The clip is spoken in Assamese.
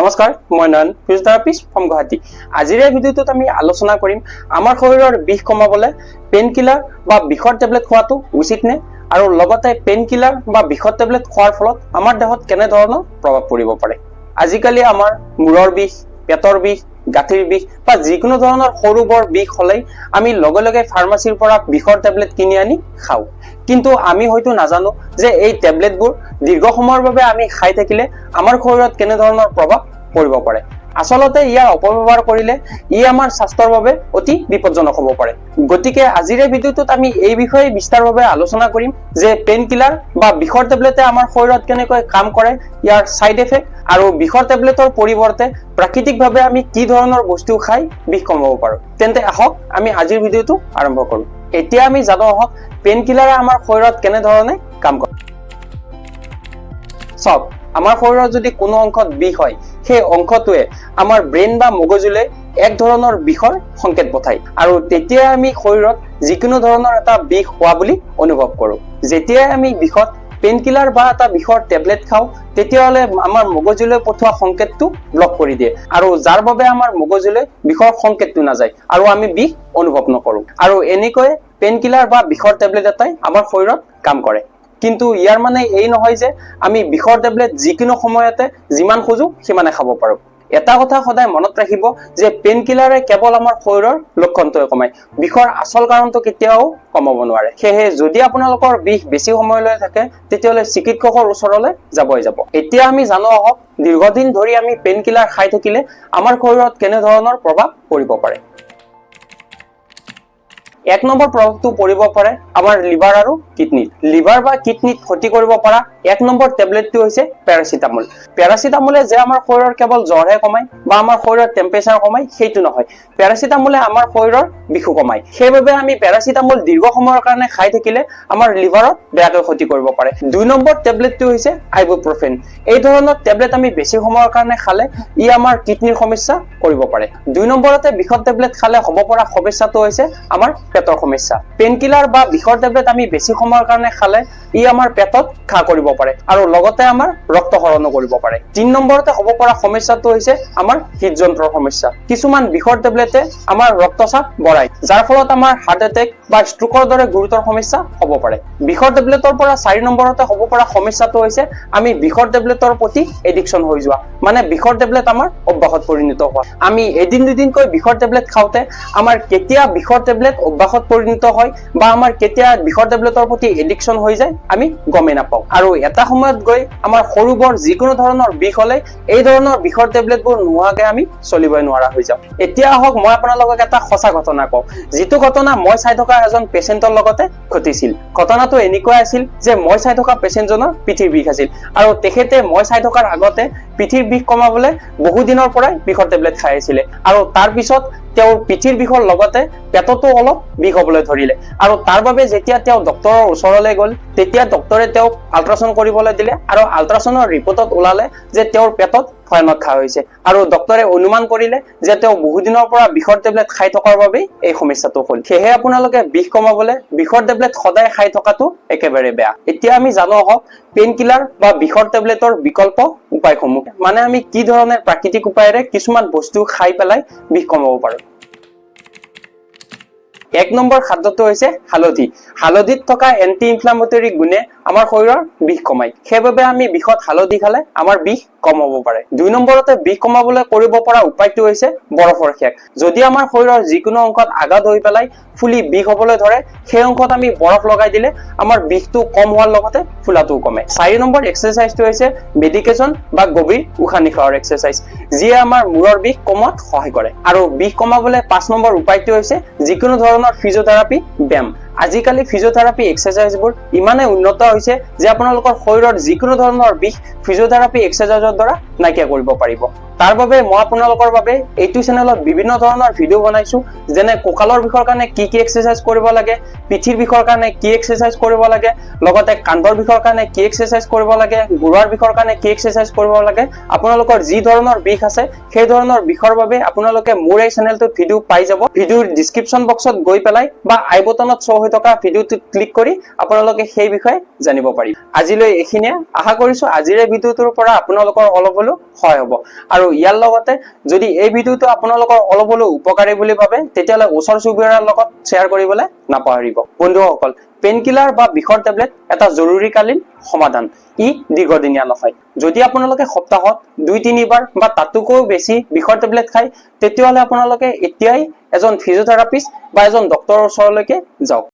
নমস্কাৰ, মই নয়ন, ফিজিঅথেৰাপিষ্ট ফ্ৰম গুৱাহাটী। আজিৰ এই ভিডিঅ'টোত আমি আলোচনা কৰিম আমাৰ শৰীৰৰ বিষ কমাবলৈ পেইন কিলাৰ বা বিষৰ টেবলেট খোৱাটো উচিত নে, আৰু লগতে পেইন কিলাৰ বা বিষৰ টেবলেট খোৱাৰ ফলত আমাৰ দেহত কেনে ধৰণৰ প্ৰভাৱ পৰিব পাৰে। আজিকালি আমাৰ মূৰৰ বিষ, পেটৰ বিষ, গাঁঠিৰ বিষ বা যিকোনো ধৰণৰ সৰু বৰ বিষ হলেই আমি লগে লগে ফাৰ্মাচীৰ পৰা বিষৰ টেবলেট কিনি আনি খাওঁ। কিন্তু আমি হয়তো নাজানো যে এই টেবলেটবোৰ দীৰ্ঘ সময়ৰ বাবে আমি খাই থাকিলে আমাৰ শৰীৰত কেনে ধৰণৰ প্ৰভাৱ পৰিব পাৰে। আচলতে ইয়াৰ অপব্যৱহাৰ কৰিলে ই আমাৰ স্বাস্থ্যৰ বাবে অতি বিপদজনক হ'ব পাৰে। গতিকে আজিৰ এই ভিডিঅ'টোত আমি এই বিষয়ে বিস্তাৰভাৱে আলোচনা কৰিম যে পেইন কিলাৰ বা বিষৰ টেবলেটে আমাৰ শৰীৰত কেনেকৈ কাম কৰে, ইয়াৰ সাইড এফেক্ট, আৰু বিষৰ টেবলেটৰ পৰিৱৰ্তে প্ৰাকৃতিকভাৱে আমি কি ধৰণৰ বস্তু খাই বিষ কমাব পাৰো। তেন্তে আহক আমি আজিৰ ভিডিঅ'টো আৰম্ভ কৰো। এতিয়া আমি জানো আহক পেইন কিলাৰে আমাৰ শৰীৰত কেনে ধৰণে কাম কৰে। চাওক, আমাৰ শৰীৰত যদি কোনো অংশত বিষ হয়, সেই অংশটোৱে আমাৰ ব্ৰেইন বা মগজুলৈ এক ধৰণৰ বিষৰ সংকেত পঠায়, আৰু তেতিয়া আমি শৰীৰত যিকোনো ধৰণৰ এটা বিষ হোৱা বুলি অনুভৱ কৰো। যেতিয়াই আমি বিষত পেইন কিলাৰ বা এটা বিষৰ টেবলেট খাওঁ, তেতিয়াহ'লে আমাৰ মগজুলৈ পঠোৱা সংকেতটো ব্লক কৰি দিয়ে, আৰু যাৰ বাবে আমাৰ মগজুলৈ বিষৰ সংকেতটো নাযায় আৰু আমি বিষ অনুভৱ নকৰো। আৰু এনেকৈ পেইন কিলাৰ বা বিষৰ টেবলেট এটাই আমাৰ শৰীৰত কাম কৰে। কিন্তু ইয়াৰ মানে এই নহয় যে আমি বিষৰ টেবলেট যিকোনো সময়তে যিমান খোজো সিমানে খাব পাৰো। এটা কথা সদায় মনত ৰাখিব যে পেইন কিলাৰে কেৱল আমাৰ শৰীৰৰ লক্ষণটোৱে কমায়, বিষৰ আচল কাৰণটো কেতিয়াও কমাব নোৱাৰে। সেয়েহে যদি আপোনালোকৰ বিষ বেছি সময়লৈ থাকে, তেতিয়াহ'লে চিকিৎসকৰ ওচৰলৈ যাবই যাব। এতিয়া আমি জানো আহক দীৰ্ঘদিন ধৰি আমি পেইন কিলাৰ খাই থাকিলে আমাৰ শৰীৰত কেনে ধৰণৰ প্ৰভাৱ পৰিব পাৰে। এক নম্বৰ প্ৰভাৱটো পৰিব পাৰে আমাৰ লিভাৰ আৰু কিডনীত। লিভাৰ বা কিডনীত ক্ষতি কৰিব পৰা এক নম্বৰ টেবলেটটো হৈছে পেৰাচিটামল। পেৰাচিটামলে যে আমাৰ শৰীৰৰ কেৱল জ্বৰহে কমায় বা আমাৰ শৰীৰৰ টেম্পাৰেচাৰ কমায় সেইটো নহয়, পেৰাচিটামলে আমাৰ শৰীৰৰ বিষো কমায়। সেইবাবে আমি পেৰাচিটামল দীৰ্ঘ সময়ৰ কাৰণে খাই থাকিলে আমাৰ লিভাৰত বেয়াকৈ ক্ষতি কৰিব পাৰে। ২ নম্বৰ টেবলেটটো হৈছে আইবুপ্ৰফেন। এই ধৰণৰ টেবলেট আমি বেছি সময়ৰ কাৰণে খালে ই আমাৰ কিডনীৰ সমস্যা কৰিব পাৰে। ২ নম্বৰতে বিষৰ টেবলেট খালে হ'ব পৰা সমস্যাটো হৈছে আমাৰ পেটৰ সমস্যা। পেইন কিলাৰ বা বিষৰ টেবলেট আমি বেছি সময়ৰ কাৰণে খালে ই আমাৰ পেটত ঘাঁ কৰিব পাৰে আৰু লগতে আমাৰ ৰক্তক্ষৰণো কৰিব পাৰে। ৩ নম্বৰতে হ'ব পৰা সমস্যাটো হৈছে আমাৰ হৃদযন্ত্ৰৰ সমস্যা। কিছুমান বিষৰ টেবলেটে আমাৰ ৰক্তচাপ বঢ়ায়, যাৰ ফলত আমাৰ হাৰ্ট এটেক বা ষ্ট্ৰোকৰ দৰে গুৰুতৰ সমস্যা হ'ব পাৰে। বিষৰ টেবলেটৰ পৰা ৪ নম্বৰতে হ'ব পৰা সমস্যাটো হৈছে আমি বিষৰ টেবলেটৰ প্ৰতি এডিকশ্যন হৈ যোৱা, মানে বিষৰ টেবলেট আমাৰ অভ্যাসত পৰিণত হোৱা। আমি এদিন দুদিনকৈ বিষৰ টেবলেট খাওঁতে আমাৰ কেতিয়া বিষৰ টেবলেট অভ্যাসত পৰিণত হয় বা আমাৰ কেতিয়া বিষৰ টেবলেটৰ প্ৰতি এডিকশ্যন হৈ যায় আমি গমেই নাপাওঁ, আৰু এটা সময়ত গৈ আমাৰ সৰু বৰ যিকোনো ধৰণৰ বিষ হলে এই ধৰণৰ বিষৰ টেবলেটবোৰ নোহোৱাকে আমি চলিবই নোৱাৰা হৈ যাওঁ। এতিয়া আহক মই আপোনালোকক এটা সঁচা ঘটনা কওঁ, যিটো ঘটনা মই চাই থকা এজন পেচেণ্টৰ লগতে ঘটিছিল। ঘটনাটো এনেকুৱা আছিল যে মই চাই থকা পেচেণ্টজনৰ পিঠিৰ বিষ আছিল, আৰু তেখেতে মই চাই থকাৰ আগতে পিঠিৰ বিষ কমাবলৈ বহু দিনৰ পৰাই বিষৰ টেবলেট খাই আছিলে, আৰু তাৰ পিছত তেওঁৰ পিঠিৰ বিষৰ লগতে পেটতো অলপ বিষ হবলৈ ধৰিলে, আৰু তাৰ বাবে যেতিয়া তেওঁ ডক্তৰৰ ওচৰলৈ গ'ল, তেতিয়া ডক্তৰে তেওঁক আল্ট্ৰাচাউণ্ড কৰিবলৈ দিলে, আৰু আল্ট্ৰাচাউণ্ডৰ ৰিপৰ্টত ওলালে যে তেওঁৰ পেটত ভয়ানক ঘাঁ হৈছে, আৰু ডক্তৰে অনুমান কৰিলে যে তেওঁ বহুদিনৰ পৰা বিষৰ টেবলেট খাই থকাৰ বাবেই এই সমস্যাটো হ'ল। সেয়েহে আপোনালোকে বিষ কমাবলৈ বিষৰ টেবলেট সদায় খাই থকাটো একেবাৰে বেয়া। এতিয়া আমি জানো আহক পেইন কিলাৰ বা বিষৰ টেবলেটৰ বিকল্প উপায়সমূহ, মানে আমি কি ধৰণে প্ৰাকৃতিক উপায়েৰে কিছুমান বস্তু খাই পেলাই বিষ কমাব পাৰো। ১ নম্বৰ খাদ্যটো হৈছে হালধি। হালধিত থকা এন্টি ইনফ্লামেটৰী গুণে আমাৰ শৰীৰৰ বিষ কমায়, সেইবাবে আমি বিষত হালধি খালে আমাৰ বিষ কম হ'ব পাৰে। ২ নম্বৰতে বিষ কমাবলৈ কৰিব পৰা উপায়টো হৈছে বৰফৰ সেক। যদি আমাৰ শৰীৰৰ যিকোনো অংশত আঘাত হৈ পেলাই ফুলি বিষ হবলৈ ধৰে, সেই অংশত আমি বৰফ লগাই দিলে আমাৰ বিষটো কম হোৱাৰ লগতে ফুলাটোও কমে। ৪ নম্বৰ এক্সাৰচাইজটো হৈছে মেডিটেশ্যন বা গভীৰ উশাহ নিশাহৰ এক্সাৰচাইজ, যিয়ে আমাৰ মূৰৰ বিষ কমোৱাত সহায় কৰে। আৰু বিষ কমাবলৈ ৫ নম্বৰ উপায়টো হৈছে যিকোনো ধৰণৰ ফিজিঅথেৰাপি ব্যায়াম। আজিকালি ফিজিঅথেৰাপি এক্সাৰচাইজবোৰ ইমানে উন্নত হৈছে যে আপোনালোকৰ শৰীৰৰ যিকোনো ধৰণৰ বিষ ফিজিঅথেৰাপি এক্সাৰচাইজৰ দ্বাৰা নাইকিয়া কৰিব পাৰিব। তাৰ বাবে মই আপোনালোকৰ বাবে এইটো চেনেলত বিভিন্ন ধৰণৰ ভিডিঅ' বনাইছো, যেনে কঁকালৰ বিষৰ কাৰণে কি কি এক্সাৰচাইজ কৰিব লাগে, পিঠিৰ বিষৰ কাৰণে কি এক্সাৰচাইজ কৰিব লাগে, লগতে কান্ধৰ বিষৰ কাৰণে কি এক্সাৰচাইজ কৰিব লাগে, গুৰুৰ বিষৰ কাৰণে কি এক্সাৰচাইজ কৰিব লাগে। আপোনালোকৰ যি ধৰণৰ বিষ আছে সেই ধৰণৰ বিষৰ বাবে আপোনালোকে মোৰ এই চেনেলটোত ভিডিঅ' পাই যাব। ভিডিঅ'ৰ ডিছক্ৰিপশ্যন বক্সত গৈ পেলাই বা আই বটনত শ্ব' হৈ থকা ভিডিঅ'টোত ক্লিক কৰি আপোনালোকে সেই বিষয়ে জানিব পাৰিব। আজিলৈ এইখিনিয়ে। আশা কৰিছো আজিৰ এই ভিডিঅ'টোৰ পৰা আপোনালোকৰ অলপ হ'লেও সহায় হ'ব, আৰু আৰু ইয়াৰ লগতে যদি এই ভিডিঅ'টো আপোনালোকৰ অলপ হ'লেও উপকাৰী বুলি ভাবে তেতিয়াহ'লে ওচৰ চুবুৰীয়াৰ লগত শ্বেয়াৰ কৰিবলৈ নাপাহৰিব। বন্ধুসকল, পেইনকিলাৰ বা বিষৰ টেবলেট এটা জৰুৰীকালীন সমাধান। ই দীৰ্ঘদিনীয়া নহয়। যদি আপোনালোকে সপ্তাহত 2-3 বাৰ বা তাতোকৈ বেছি বিষৰ টেবলেট খায় তেতিয়াহ'লে আপোনালোকে এতিয়াই এজন ফিজিঅথেৰাপিষ্ট বা এজন ডক্তৰৰ ওচৰলৈকে যাওক।